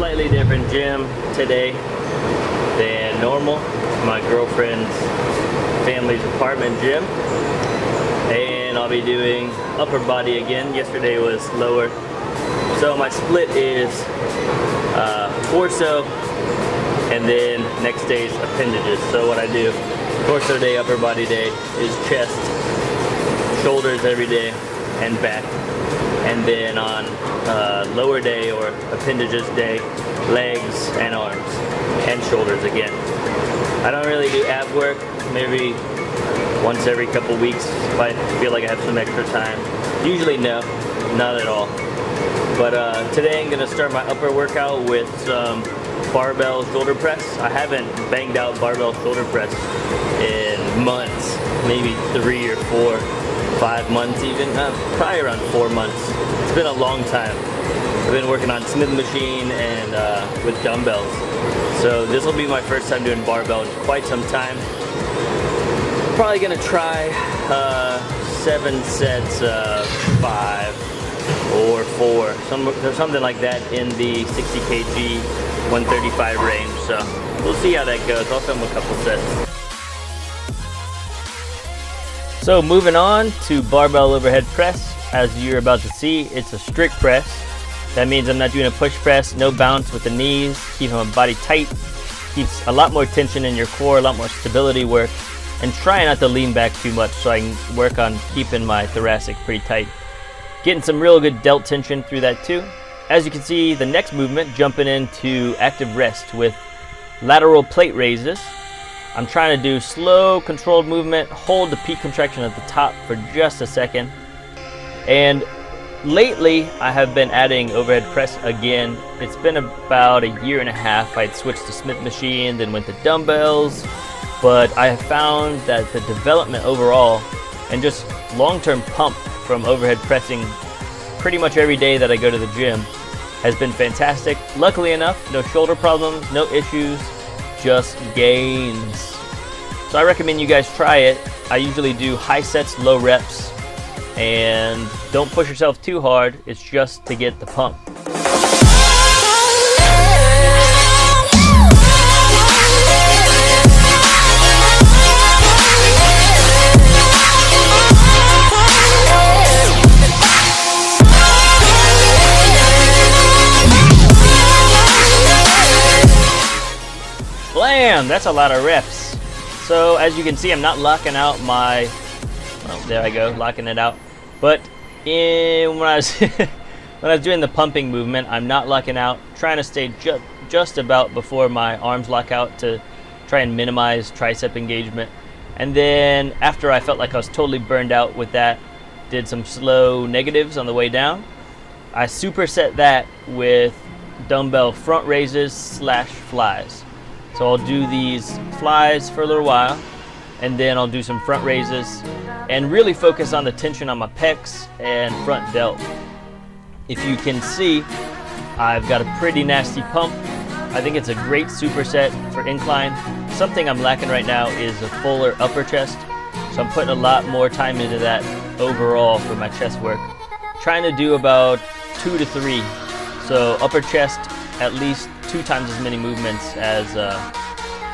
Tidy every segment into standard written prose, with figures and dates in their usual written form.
slightly different gym today than normal. My girlfriend's family's apartment gym. And I'll be doing upper body again. Yesterday was lower. So my split is torso, and then next day's appendages. So what I do, torso day, upper body day, is chest, shoulders every day, and back. And then on lower day or appendages day, legs and arms, and shoulders again. I don't really do ab work, maybe once every couple weeks if I feel like I have some extra time. Usually no, not at all. But today I'm going to start my upper workout with some barbell shoulder press. I haven't banged out barbell shoulder press in months, maybe 3 or 4, 5 months even, probably around 4 months. It's been a long time. I've been working on Smith machine and with dumbbells. So this will be my first time doing barbell in quite some time. Probably gonna try 7 sets of 5 or 4, something like that in the 60 kg, 135 range. So we'll see how that goes. I'll film a couple sets. So moving on to barbell overhead press. As you're about to see, it's a strict press. That means I'm not doing a push press, no bounce with the knees, keeping my body tight, keeps a lot more tension in your core, a lot more stability work, and try not to lean back too much so I can work on keeping my thoracic pretty tight. Getting some real good delt tension through that too. As you can see, the next movement, jumping into active rest with lateral plate raises. I'm trying to do slow, controlled movement, hold the peak contraction at the top for just a second. And lately, I have been adding overhead press again. It's been about 1.5 years. I'd switched to Smith machine, then went to dumbbells. But I have found that the development overall and just long-term pump from overhead pressing pretty much every day that I go to the gym has been fantastic. Luckily enough, no shoulder problems, no issues, just gains. So I recommend you guys try it. I usually do high sets, low reps, and don't push yourself too hard. It's just to get the pump. Blam! That's a lot of reps. So as you can see, I'm not locking out my, well, there I go, locking it out. But when I was doing the pumping movement, I'm not locking out, trying to stay just about before my arms lock out to try and minimize tricep engagement. And then after I felt like I was totally burned out with that, did some slow negatives on the way down. I superset that with dumbbell front raises / flies. So I'll do these flies for a little while, and then I'll do some front raises and really focus on the tension on my pecs and front delt. If you can see, I've got a pretty nasty pump. I think it's a great superset for incline. Something I'm lacking right now is a fuller upper chest, so I'm putting a lot more time into that overall for my chest work. Trying to do about 2 to 3, so upper chest at least 2 times as many movements as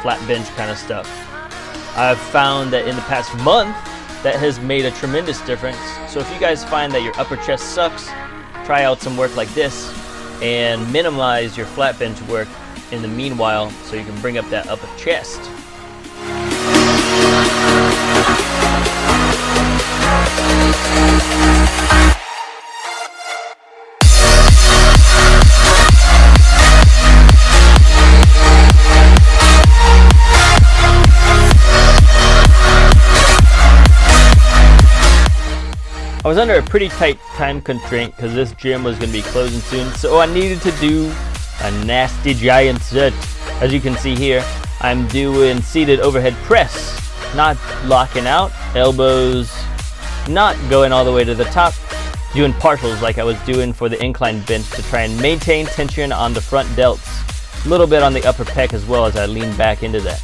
flat bench kind of stuff. I've found that in the past month that has made a tremendous difference. So if you guys find that your upper chest sucks, try out some work like this and minimize your flat bench work in the meanwhile so you can bring up that upper chest. I was under a pretty tight time constraint because this gym was going to be closing soon, so I needed to do a nasty giant set. As you can see here, I'm doing seated overhead press, not locking out, elbows not going all the way to the top, doing partials like I was doing for the incline bench to try and maintain tension on the front delts, a little bit on the upper pec as well as I lean back into that.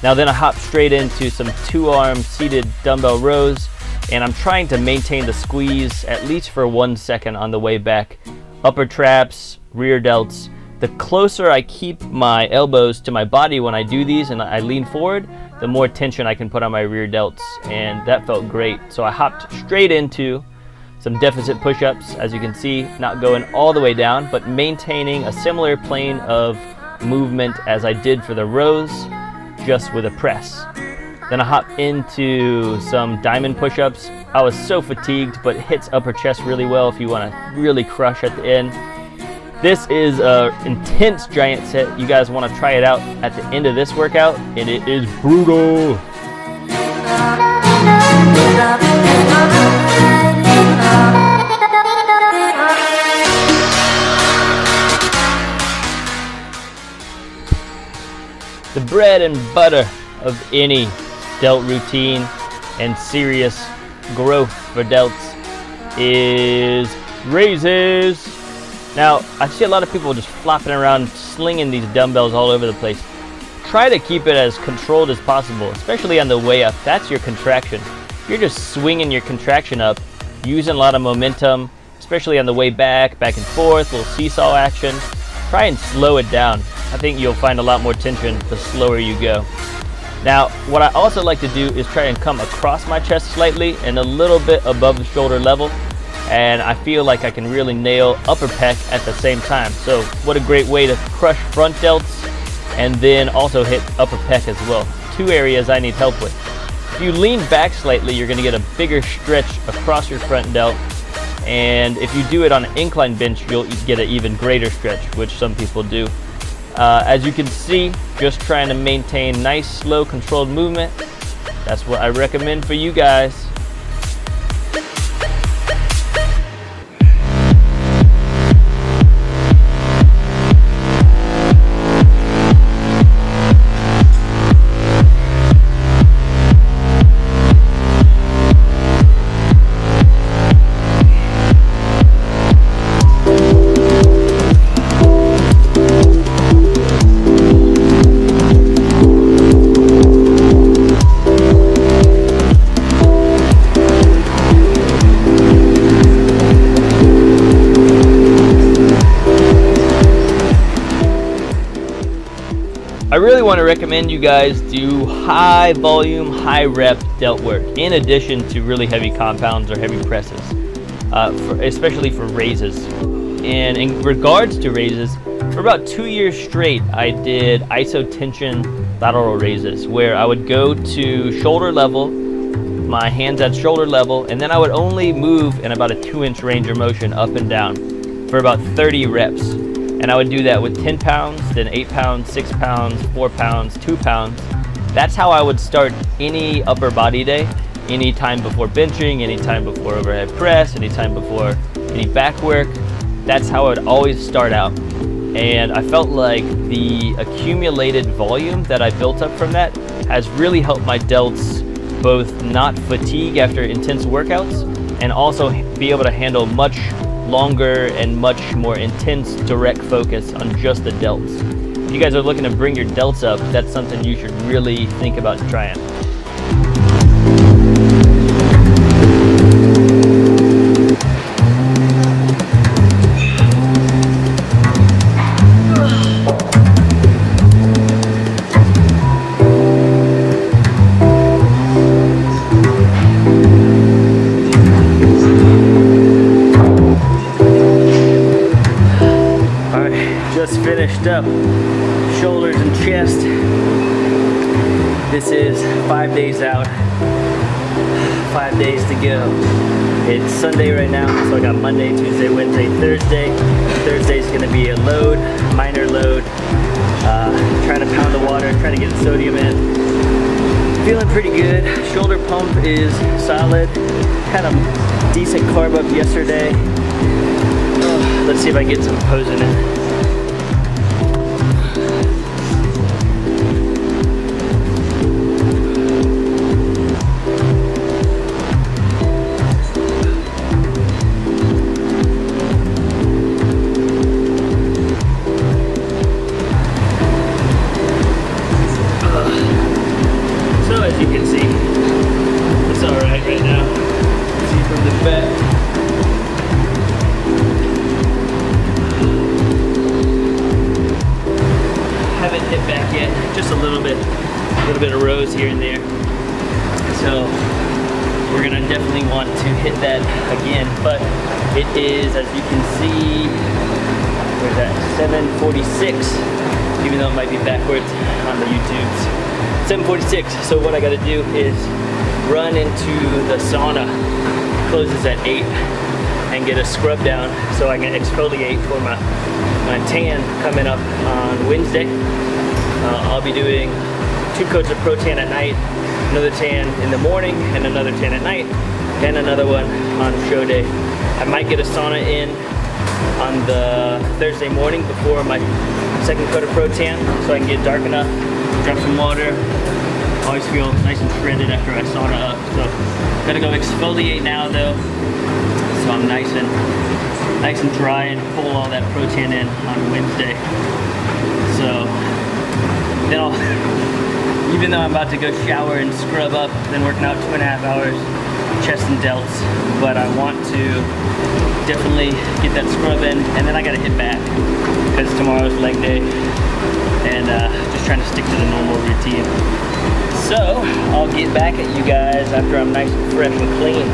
Now then I hop straight into some 2-arm seated dumbbell rows, and I'm trying to maintain the squeeze at least for 1 second on the way back. Upper traps, rear delts, the closer I keep my elbows to my body when I do these and I lean forward, the more tension I can put on my rear delts, and that felt great. So I hopped straight into some deficit push-ups, as you can see, not going all the way down, but maintaining a similar plane of movement as I did for the rows, just with a press. Then I hopped into some diamond push-ups. I was so fatigued, but it hits upper chest really well if you want to really crush at the end. This is an intense giant set. You guys want to try it out at the end of this workout, and it is brutal. The bread and butter of any delt routine and serious growth for delts is raises. Now, I see a lot of people just flopping around, slinging these dumbbells all over the place. Try to keep it as controlled as possible, especially on the way up. That's your contraction. You're just swinging your contraction up, using a lot of momentum, especially on the way back and forth, little seesaw action. Try and slow it down. I think you'll find a lot more tension the slower you go. Now, what I also like to do is try and come across my chest slightly and a little bit above the shoulder level. And I feel like I can really nail upper pec at the same time. So what a great way to crush front delts and then also hit upper pec as well. Two areas I need help with. If you lean back slightly, you're gonna get a bigger stretch across your front delt. And if you do it on an incline bench, you'll get an even greater stretch, which some people do. As you can see, just trying to maintain nice, slow, controlled movement. That's what I recommend for you guys. I really want to recommend you guys do high volume, high rep delt work in addition to really heavy compounds or heavy presses, especially for raises. And in regards to raises, for about 2 years straight, I did isotension lateral raises where I would go to shoulder level, my hands at shoulder level, and then I would only move in about a 2-inch range of motion up and down for about 30 reps. And I would do that with 10 pounds, then 8 pounds, 6 pounds, 4 pounds, 2 pounds. That's how I would start any upper body day, any time before benching, any time before overhead press, any time before any back work. That's how I would always start out. And I felt like the accumulated volume that I built up from that has really helped my delts both not fatigue after intense workouts and also be able to handle much longer and much more intense direct focus on just the delts. If you guys are looking to bring your delts up, that's something you should really think about trying. Finished up shoulders and chest. This is 5 days out, 5 days to go. It's Sunday right now, so I got Monday, Tuesday, Wednesday, Thursday. Thursday's gonna be a load, minor load. Trying to pound the water, trying to get the sodium in. Feeling pretty good. Shoulder pump is solid. Had a decent carb up yesterday. Let's see if I can get some pose in it. hit back yet. Just a little bit of rows here and there. So we're gonna definitely want to hit that again. But it is, as you can see, where's that? 7:46. Even though it might be backwards on the YouTubes. 7:46. So what I gotta do is run into the sauna. Closes at 8. And get a scrub down so I can exfoliate for my tan coming up on Wednesday. I'll be doing 2 coats of pro tan at night, another tan in the morning, and another tan at night, and another one on show day. I might get a sauna in on the Thursday morning before my second coat of pro tan so I can get dark enough, drop some water. Always feel nice and shredded after I sauna up. So gotta go exfoliate now though. So I'm nice and dry and pull all that pro tan in on Wednesday. So then even though I'm about to go shower and scrub up, then working out 2.5 hours, chest and delts, but I want to definitely get that scrub in, and then I gotta hit back because tomorrow's leg day, and just trying to stick to the normal routine. So I'll get back at you guys after I'm nice and fresh and clean.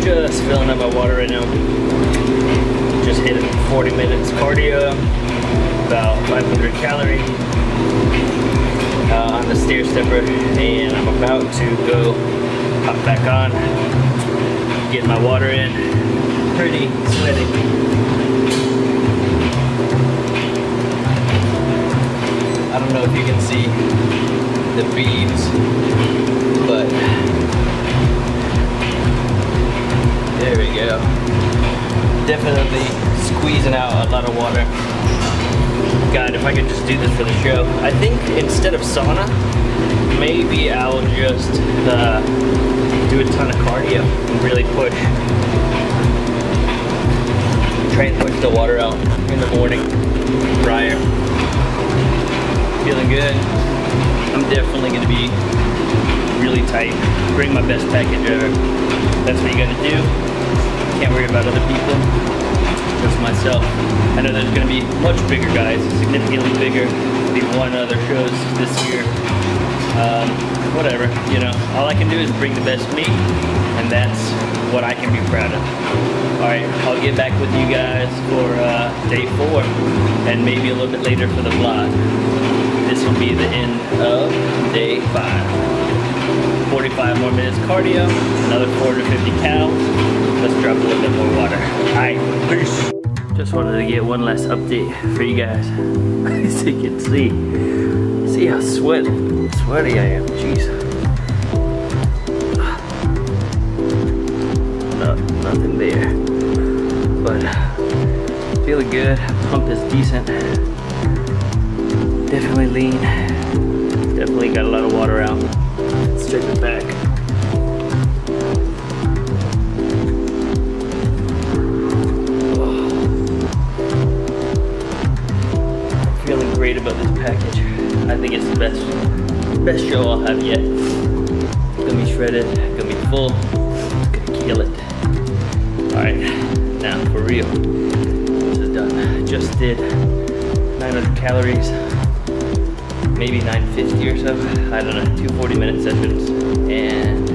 Just filling up my water right now. Just hit 40 minutes cardio, about 500 calories on the stair stepper, and I'm about to go hop back on, get my water in. Pretty sweaty. I don't know if you can see the beads, but there we go. Definitely squeezing out a lot of water. God, if I could just do this for the show. I think instead of sauna, maybe I'll just do a ton of cardio and really push. Try and push the water out in the morning prior. Feeling good. I'm definitely gonna be really tight. Bring my best package ever. That's what you gotta do. Can't worry about other people. Just myself. I know there's gonna be much bigger guys, significantly bigger. Maybe 1 other shows this year. Whatever, you know. All I can do is bring the best me, and that's what I can be proud of. Alright, I'll get back with you guys for day 4, and maybe a little bit later for the vlog. This will be the end of day 5. 45 more minutes cardio, another 450 cal. Let's drop a little bit more water. Alright, peace. Just wanted to get one last update for you guys. So you can see how sweaty I am. Jeez. Nothing there. But feeling good. Pump is decent. Definitely lean. Definitely got a lot of water out. Let's check it back. Feeling great about this package. I think it's the best show I'll have yet. Gonna be shredded, gonna be full, gonna kill it. Alright, now for real. This is done. Just did 900 calories, maybe 950 or so. I don't know, 2 40-minute sessions, and